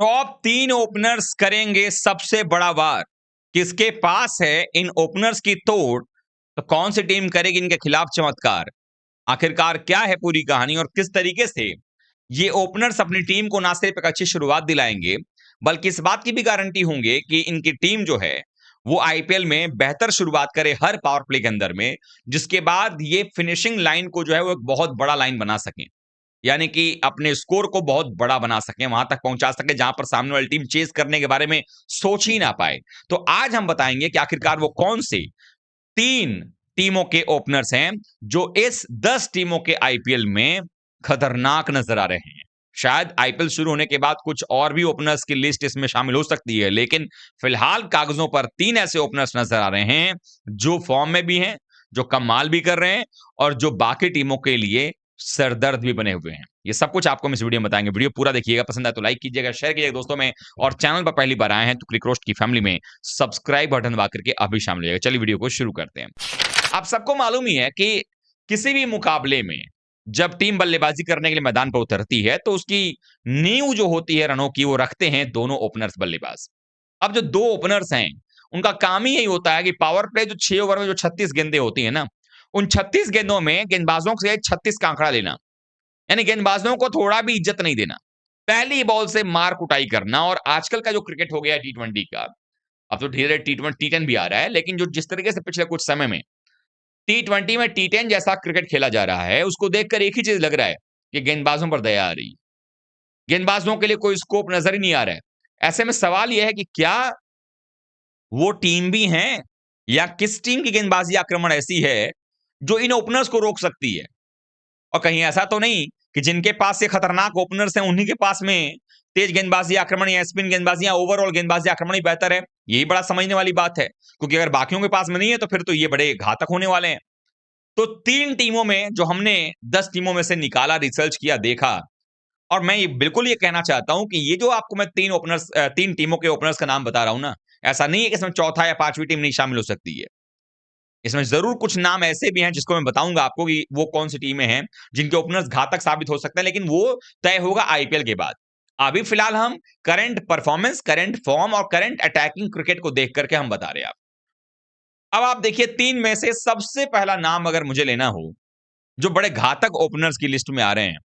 Top 3 openers करेंगे सबसे बड़ा वार। किसके पास है इन ओपनर्स की तोड़, तो कौन सी टीम करेगी इनके खिलाफ चमत्कार। आखिरकार क्या है पूरी कहानी और किस तरीके से ये ओपनर्स अपनी टीम को ना सिर्फ एक अच्छी शुरुआत दिलाएंगे, बल्कि इस बात की भी गारंटी होंगे कि इनकी टीम जो है वो आईपीएल में बेहतर शुरुआत करे हर पावर प्ले के अंदर में, जिसके बाद ये फिनिशिंग लाइन को जो है वो एक बहुत बड़ा लाइन बना सकें। यानी कि अपने स्कोर को बहुत बड़ा बना सकें, वहां तक पहुंचा सके जहां पर सामने वाली टीम चेस करने के बारे में सोच ही ना पाए। तो आज हम बताएंगे कि आखिरकार वो कौन से 3 टीमों के ओपनर्स हैं जो इस 10 टीमों के आईपीएल में खतरनाक नजर आ रहे हैं। शायद आईपीएल शुरू होने के बाद कुछ और भी ओपनर्स की लिस्ट इसमें शामिल हो सकती है, लेकिन फिलहाल कागजों पर 3 ऐसे ओपनर्स नजर आ रहे हैं जो फॉर्म में भी हैं, जो कमाल भी कर रहे हैं और जो बाकी टीमों के लिए सरदर्द भी बने हुए हैं। ये सब कुछ आपको हम इस वीडियो में बताएंगे। वीडियो पूरा देखिएगा, पसंद आए तो लाइक कीजिएगा, शेयर कीजिएगा दोस्तों में, और चैनल पर पहली बार आए हैं तो क्रिक रोस्ट की फैमिली में सब्सक्राइब बटन दबा करके अभी शामिल हो जाएगा। चलिए वीडियो को शुरू करते हैं। आप सबको मालूम ही है कि किसी भी मुकाबले में जब टीम बल्लेबाजी करने के लिए मैदान पर उतरती है तो उसकी नींव जो होती है रनों की वो रखते हैं दोनों ओपनर्स बल्लेबाज। अब जो दो ओपनर्स हैं उनका काम ही यही होता है कि पावर प्ले जो 6 ओवर में जो 36 गेंदें होती है ना, उन 36 गेंदों में गेंदबाजों से 36 का आंकड़ा लेना, यानी गेंदबाजों को थोड़ा भी इज्जत नहीं देना, पहली बॉल से मार कुटाई करना। और आजकल का जो क्रिकेट हो गया टी20 का, अब तो धीरे धीरे टी10 भी आ रहा है, लेकिन जो जिस तरीके से पिछले कुछ समय में टी20 में टी10 जैसा क्रिकेट खेला जा रहा है, उसको देखकर एक ही चीज लग रहा है कि गेंदबाजों पर दया आ रही है, गेंदबाजों के लिए कोई स्कोप नजर ही नहीं आ रहा है। ऐसे में सवाल यह है कि क्या वो टीम भी हैं या किस टीम की गेंदबाजी आक्रमण ऐसी है जो इन ओपनर्स को रोक सकती है। और कहीं ऐसा तो नहीं कि जिनके पास ये खतरनाक ओपनर्स हैं उन्हीं के पास में तेज गेंदबाजी आक्रमण या स्पिन गेंदबाजी या ओवरऑल गेंदबाजी आक्रमण ही बेहतर है। यही बड़ा समझने वाली बात है, क्योंकि अगर बाकियों के पास में नहीं है तो फिर तो ये बड़े घातक होने वाले हैं। तो 3 टीमों में जो हमने 10 टीमों में से निकाला, रिसर्च किया, देखा, और मैं ये बिल्कुल ये कहना चाहता हूं कि ये जो आपको मैं 3 टीमों के ओपनर्स का नाम बता रहा हूं ना, ऐसा नहीं है कि इसमें चौथा या पांचवी टीम नहीं शामिल हो सकती है। इसमें जरूर कुछ नाम ऐसे भी हैं जिसको मैं बताऊंगा आपको कि वो कौन सी टीमें हैं जिनके ओपनर्स घातक साबित हो सकते हैं, लेकिन वो तय होगा आईपीएल के बाद। अभी फिलहाल हम करंट परफॉर्मेंस, करंट फॉर्म और करंट अटैकिंग क्रिकेट को देख करके हम बता रहे हैं। अब आप देखिए 3 में से सबसे पहला नाम अगर मुझे लेना हो जो बड़े घातक ओपनर्स की लिस्ट में आ रहे हैं,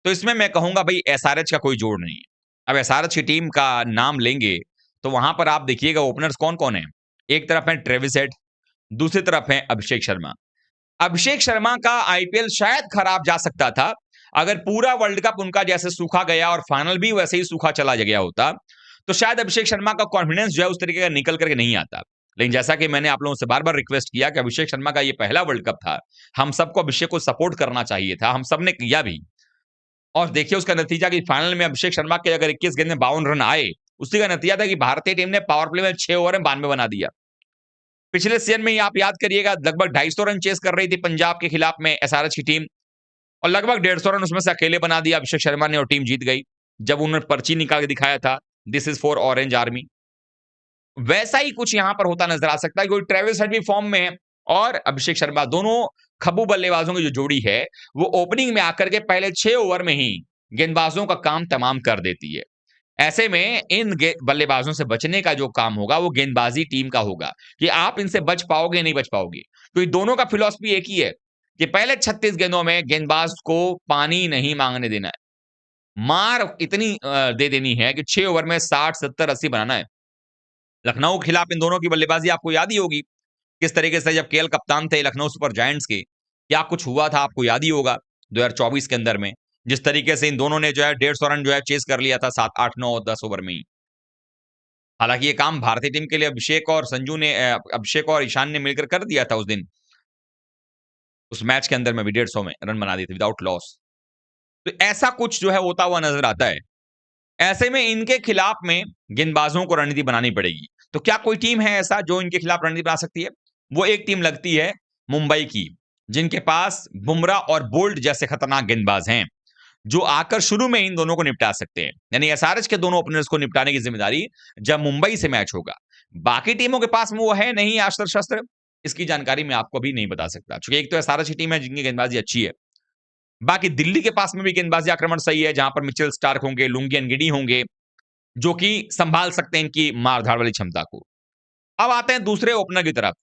तो इसमें मैं कहूंगा भाई एसआरएच का कोई जोड़ नहीं है। अब एसआरएच की टीम का नाम लेंगे तो वहां पर आप देखिएगा ओपनर्स कौन कौन है। एक तरफ है ट्रेविस हेड, दूसरी तरफ है अभिषेक शर्मा। अभिषेक शर्मा का आईपीएल शायद खराब जा सकता था अगर पूरा वर्ल्ड कप उनका जैसे सूखा गया और फाइनल भी वैसे ही सूखा चला गया होता, तो शायद अभिषेक शर्मा का कॉन्फिडेंस जो है उस तरीके का निकल करके नहीं आता। लेकिन जैसा कि मैंने आप लोगों से बार बार रिक्वेस्ट किया कि अभिषेक शर्मा का ये पहला वर्ल्ड कप था, हम सबको अभिषेक को सपोर्ट करना चाहिए था, हम सबने किया भी। और देखिए उसका नतीजा कि फाइनल में अभिषेक शर्मा के अगर 21 गेंद में 52 रन आए, उसी का नतीजा था कि भारतीय टीम ने पावर प्ले में 6 ओवर में 92 बना दिया। पिछले सीजन में ही आप याद करिएगा लगभग 250 रन चेस कर रही थी पंजाब के खिलाफ में एसआरएच की टीम, और लगभग 150 रन उसमें से अकेले बना दिया अभिषेक शर्मा ने और टीम जीत गई। जब उन्होंने पर्ची निकाल के दिखाया था, this is for orange army. वैसा ही कुछ यहां पर होता नजर आ सकता है, क्योंकि ट्रेविस हेड भी फॉर्म में है और अभिषेक शर्मा, दोनों खब्बू बल्लेबाजों की जो जोड़ी है वो ओपनिंग में आकर के पहले 6 ओवर में ही गेंदबाजों का काम तमाम कर देती है। ऐसे में इन बल्लेबाजों से बचने का जो काम होगा वो गेंदबाजी टीम का होगा कि आप इनसे बच पाओगे नहीं बच पाओगे। तो दोनों का फिलॉसफी एक ही है कि पहले 36 गेंदों में गेंदबाज को पानी नहीं मांगने देना है, मार इतनी दे देनी है कि 6 ओवर में 60 70 80 बनाना है। लखनऊ के खिलाफ इन दोनों की बल्लेबाजी आपको याद ही होगी, किस तरीके से जब केएल कप्तान थे लखनऊ सुपर जायंट्स के, क्या कुछ हुआ था आपको याद ही होगा 2024 के अंदर में। जिस तरीके से इन दोनों ने जो है 150 रन जो है चेस कर लिया था 7 8 9 और 10 ओवर में ही। हालांकि ये काम भारतीय टीम के लिए अभिषेक और ईशान ने मिलकर कर दिया था उस दिन, उस मैच के अंदर में भी 150 में रन बना दिए थे विदाउट लॉस। तो ऐसा कुछ जो है होता हुआ नजर आता है। ऐसे में इनके खिलाफ में गेंदबाजों को रणनीति बनानी पड़ेगी। तो क्या कोई टीम है ऐसा जो इनके खिलाफ रणनीति बना सकती है? वो एक टीम लगती है मुंबई की, जिनके पास बुमराह और बोल्ट जैसे खतरनाक गेंदबाज हैं जो आकर शुरू में इन दोनों को निपटा सकते हैं। यानी एसआरएच के दोनों ओपनर्स को निपटाने की जिम्मेदारी जब मुंबई से मैच होगा। बाकी टीमों के पास में वो है नहीं अस्त्र शस्त्र, इसकी जानकारी मैं आपको अभी नहीं बता सकता, क्योंकि एक तो एसआरएच की टीम है जिनकी गेंदबाजी अच्छी है, बाकी दिल्ली के पास में भी गेंदबाजी आक्रमण सही है, जहां पर मिचेल स्टार्क होंगे, लुंगी एनगिडी होंगे, जो कि संभाल सकते हैं इनकी मारधाड़ वाली क्षमता को। अब आते हैं दूसरे ओपनर की तरफ।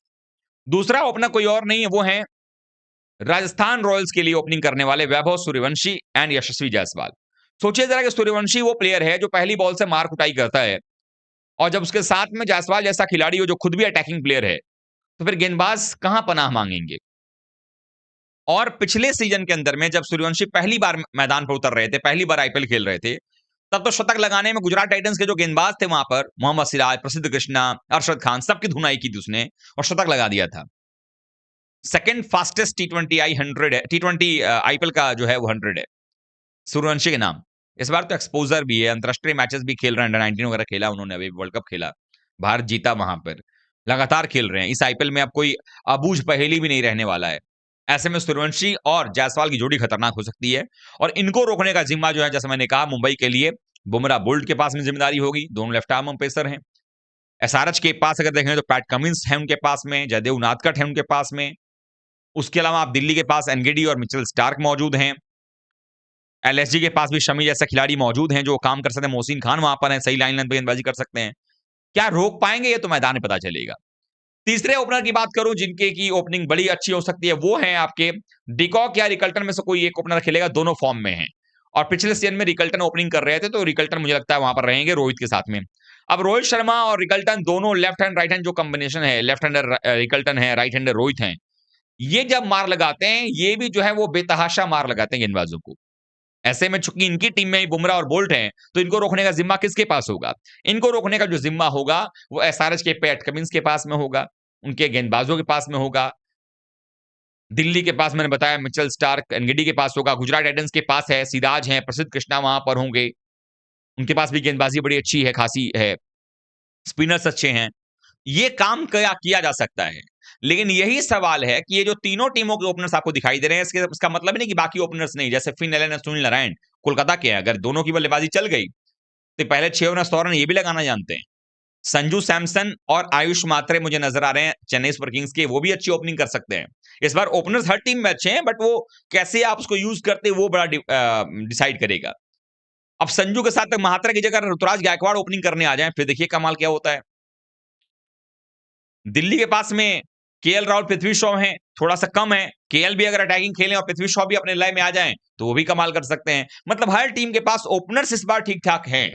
दूसरा ओपनर कोई और नहीं है, वो है राजस्थान रॉयल्स के लिए ओपनिंग करने वाले वैभव सूर्यवंशी एंड यशस्वी जायसवाल। सोचिए जरा कि सूर्यवंशी वो प्लेयर है जो पहली बॉल से मार कुटाई करता है, और जब उसके साथ में जायसवाल जैसा खिलाड़ी हो जो खुद भी अटैकिंग प्लेयर है, तो फिर गेंदबाज कहां पनाह मांगेंगे। और पिछले सीजन के अंदर में जब सूर्यवंशी पहली बार मैदान पर उतर रहे थे, पहली बार आईपीएल खेल रहे थे, तब तो शतक लगाने में गुजरात टाइटंस के जो गेंदबाज थे वहां पर, मोहम्मद सिराज, प्रसिद्ध कृष्णा, अरशद खान, सबकी धुनाई की थी उसने और शतक लगा दिया था। सेकंड फास्टेस्ट टी20 आई 100 है, टी20 आईपीएल का जो है वो 100 है सूर्यवंशी के नाम। इस बार तो एक्सपोजर भी है, अंतरराष्ट्रीय मैचेस भी खेल रहे हैं, अंडर 19 वगैरह खेला उन्होंने, अभी वर्ल्ड कप खेला, भारत जीता वहां पर, लगातार खेल रहे हैं। इस आईपीएल में अब कोई अबूझ पहेली भी नहीं रहने वाला है। ऐसे में सूर्यवंशी और जायसवाल की जोड़ी खतरनाक हो सकती है, और इनको रोकने का जिम्मा जो है, जैसे मैंने कहा, मुंबई के लिए बुमराह बुल्ट के पास में जिम्मेदारी होगी। दोनों लेफ्ट आर्म पेसर हैं। एसआरएच के पास अगर देखें तो पैट कमिंस है उनके पास में, जयदेव उनादकट है उनके पास में। उसके अलावा आप दिल्ली के पास एनगीडी और मिचेल स्टार्क मौजूद हैं। एलएसजी के पास भी शमी जैसे खिलाड़ी मौजूद हैं जो काम कर सकते हैं। मोहसिन खान वहां पर है, सही लाइन पे गेंदबाजी कर सकते हैं। क्या रोक पाएंगे ये तो मैदान में पता चलेगा। तीसरे ओपनर की बात करूं जिनके की ओपनिंग बड़ी अच्छी हो सकती है, वो है आपके डिकॉक या रिकल्टन में से कोई एक ओपनर खेलेगा, दोनों फॉर्म में हैं। और पिछले सीजन में रिकल्टन ओपनिंग कर रहे थे, तो रिकल्टन मुझे लगता है वहां पर रहेंगे रोहित के साथ में। अब रोहित शर्मा और रिकल्टन दोनों लेफ्ट हैंड राइट हैंड जो कॉम्बिनेशन है, लेफ्ट हैंडर रिकल्टन है, राइट हैंडर रोहित है, ये जब मार लगाते हैं, ये भी जो है वो बेतहाशा मार लगाते हैं गेंदबाजों को। ऐसे में चूंकि इनकी टीम में ही बुमराह और बोल्ट हैं, तो इनको रोकने का जिम्मा किसके पास होगा? इनको रोकने का जो जिम्मा होगा वो एसआरएच के पैट कमिंस के पास में होगा, उनके गेंदबाजों के पास में होगा। दिल्ली के पास मैंने बताया मिचेल स्टार्क, एनगीडी के पास होगा, गुजरात टाइटंस के पास है, सिराज हैं, प्रसिद्ध कृष्णा वहां पर होंगे, उनके पास भी गेंदबाजी बड़ी अच्छी है, खासी है, स्पिनर्स अच्छे हैं। ये काम किया किया जा सकता है। लेकिन यही सवाल है कि ये जो तीनों टीमों के ओपनर्स आपको दिखाई दे रहे हैं, इसका मतलब नहीं कि बाकी ओपनर्स नहीं, जैसे फिन एलन और सुनील नारायण कोलकाता के हैं, अगर दोनों की बल्लेबाजी चल गई तो पहले 6 ओवर फौरन ये भी लगाना जानते हैं। संजू सैमसन और आयुष मात्रे मुझे नजर आ रहे हैं चेन्नई सुपर किंग्स के, वो भी अच्छी ओपनिंग कर सकते हैं। इस बार ओपनर्स हर टीम में अच्छे हैं, बट वो कैसे आप उसको यूज करते हैं वो बड़ा डिसाइड करेगा। अब संजू के साथ महात्रा की जगह ऋतुराज गायकवाड़ ओपनिंग करने आ जाए, फिर देखिए कमाल क्या होता है। दिल्ली के पास में केएल राहुल, पृथ्वी शॉ हैं, थोड़ा-सा कम है। केएल भी अगर अटैकिंग खेलें और पृथ्वी शॉ भी अपने लय में आ जाएँ, तो वो भी कमाल कर सकते हैं। मतलब हर टीम के पास ओपनर्स इस बार ठीक-ठाक हैं।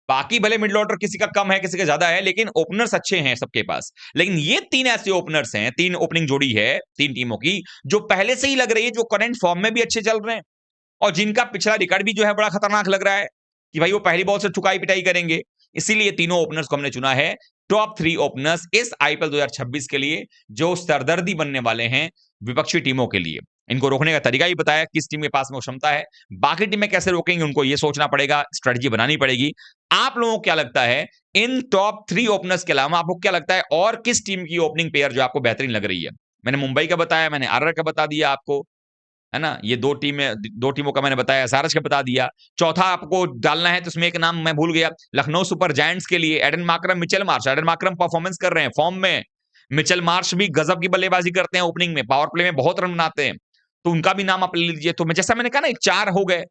बाकी भले मिडल ऑर्डर किसी का कम है, किसी का ज़्यादा है, लेकिन ओपनर्स अच्छे हैं सबके पास। लेकिन ये 3 ऐसे ओपनर्स हैं, 3 ओपनिंग जोड़ी है 3 टीमों की, जो पहले से ही लग रही है, जो करंट फॉर्म में भी अच्छे चल रहे हैं और जिनका पिछला रिकॉर्ड भी जो है बड़ा खतरनाक लग रहा है कि भाई वो पहली बॉल से ठुकाई-पिटाई करेंगे। इसीलिए तीनों ओपनर्स को हमने चुना है टॉप 3 ओपनर्स इस आईपीएल 2026 के लिए, जो सरदर्दी बनने वाले हैं विपक्षी टीमों के लिए। इनको रोकने का तरीका ही बताया, किस टीम के पास में वो क्षमता है। बाकी टीमें कैसे रोकेंगे उनको ये सोचना पड़ेगा, स्ट्रेटजी बनानी पड़ेगी। आप लोगों को क्या लगता है इन टॉप 3 ओपनर्स के अलावा आपको क्या लगता है और किस टीम की ओपनिंग पेयर जो आपको बेहतरीन लग रही है? मैंने मुंबई का बताया, मैंने आरआर का बता दिया आपको, है ना? ये 2 टीमों का मैंने बताया, एसआरएच का बता दिया। चौथा आपको डालना है तो उसमें एक नाम मैं भूल गया, लखनऊ सुपर जायंट्स के लिए Aiden Markram, Mitchell Marsh. Aiden Markram performance कर रहे हैं, फॉर्म में। मिचेल मार्श भी गजब की बल्लेबाजी करते हैं ओपनिंग में, पावर प्ले में बहुत रन बनाते हैं। तो उनका भी नाम आप ले लीजिए। तो मैं जैसा मैंने कहा ना 4 हो गए,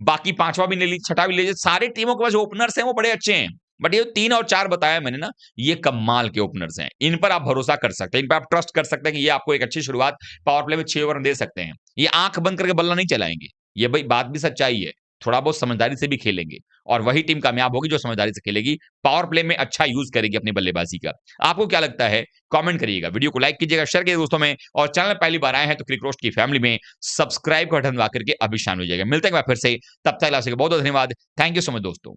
बाकी 5वां भी ले लीजिए, 6ठा भी ले लीजिए। सारी टीमों के पास जो ओपनर्स हैं वो बड़े अच्छे हैं। बट ये 3 और 4 बताया मैंने ना, ये कमाल के ओपनर्स हैं। इन पर आप भरोसा कर सकते हैं, इन पर आप ट्रस्ट कर सकते हैं कि ये आपको एक अच्छी शुरुआत पावर प्ले में 6 ओवर दे सकते हैं। ये आंख बंद करके बल्ला नहीं चलाएंगे। ये भाई बात भी सच्चाई है। थोड़ा बहुत समझदारी से भी खेलेंगे और वही टीम कामयाब होगी जो समझदारी से खेलेगी, पावर प्ले में अच्छा यूज करेगी अपनी बल्लेबाजी का। आपको क्या लगता है? कमेंट करिएगा, वीडियो को लाइक कीजिएगा, शेयर कीजिए दोस्तों में, और चैनल पहली बार आए हैं तो क्रिक रोस्ट की फैमिली में सब्सक्राइब का बटन दबा करके अभी शामिल हो जाएगा। मिलते हैं फिर से, तब तक बहुत बहुत धन्यवाद। थैंक यू सो मच दोस्तों।